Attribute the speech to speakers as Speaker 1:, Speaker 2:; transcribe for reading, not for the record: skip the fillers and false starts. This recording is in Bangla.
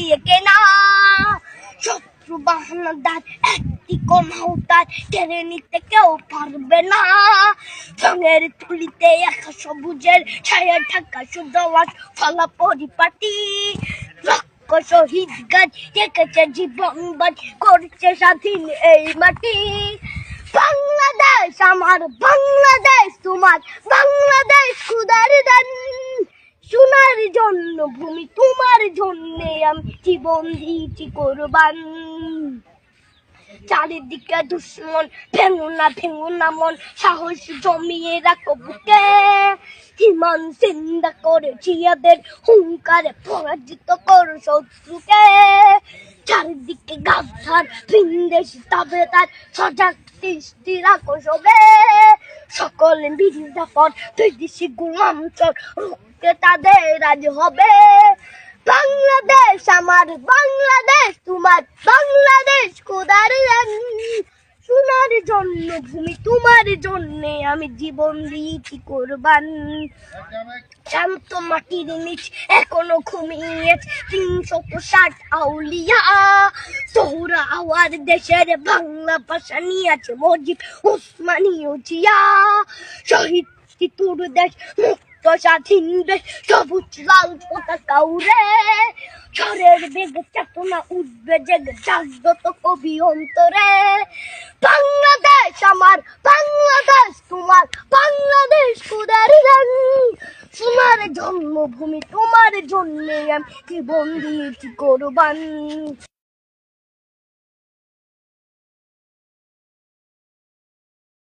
Speaker 1: দিয়ে কেনা, শত্রু বাহানাদার একটি কমাউতার কেড়ে নিতে কেউ পারবে না। রঙের তুলিতে একা সবুজের ছায়া ঢাকা সুদওয়াজ ফলা পরিপাটি, শহীদ গাছ রেখেছে জীবন বাজ করছে স্বাধীন এই মাটি। বাংলাদেশ আমার, বাংলাদেশ তোমার, বাংলাদেশ খুদার দান। সোনার জন্য ভূমি তোমার জন্যে আমি জীবন দিয়েছি কোরবান। চারিদিকে দুশ্মন, ভেঙো না মন, সাহস জমিয়ে রাখো বুকে। হিমান চিন্তা করে জিয়াদের হুঙ্কারে পরাজিত করো শত্রুকে। চারিদিকে গাদ্দার ভিনদেশি তাবেদার, সজাগ দৃষ্টি রাখো সবে। সকলে মির্জাফর বিদেশি গোলাম চোর রুখতে তাদের আজ হবে। বাংলাদেশ আমার, বাংলাদেশ তোমার, বাংলাদেশ খোদার দান। সোনার জন্য ভূমি তোমার জন্যে আমি জীবন দিয়েছি কোরবান। শান্ত মাটির নিচ এখনো ঘুমিয়েছে ৩৬০ আউলিয়া। সোহরা আওয়ার দেশের বাংলা ভাষা নিয়েছে মজিদ ওসমানী ও জিয়া। শহীদ তিতুর দেশ, মুক্ত স্বাধীন দেশ, সবুজ লাল পতাকা উড়ে। ঝড়ের বেগে চেতনা উঠবে জেগে, জাগ্রত কবি অন্তরে। বাংলাদেশ আমার, বাংলাদেশ তোমার, বাংলাদেশ খোদার দান। সোনার জন্মভূমি তোমার জন্যে আমি জীবন দিয়েছি কোরবান।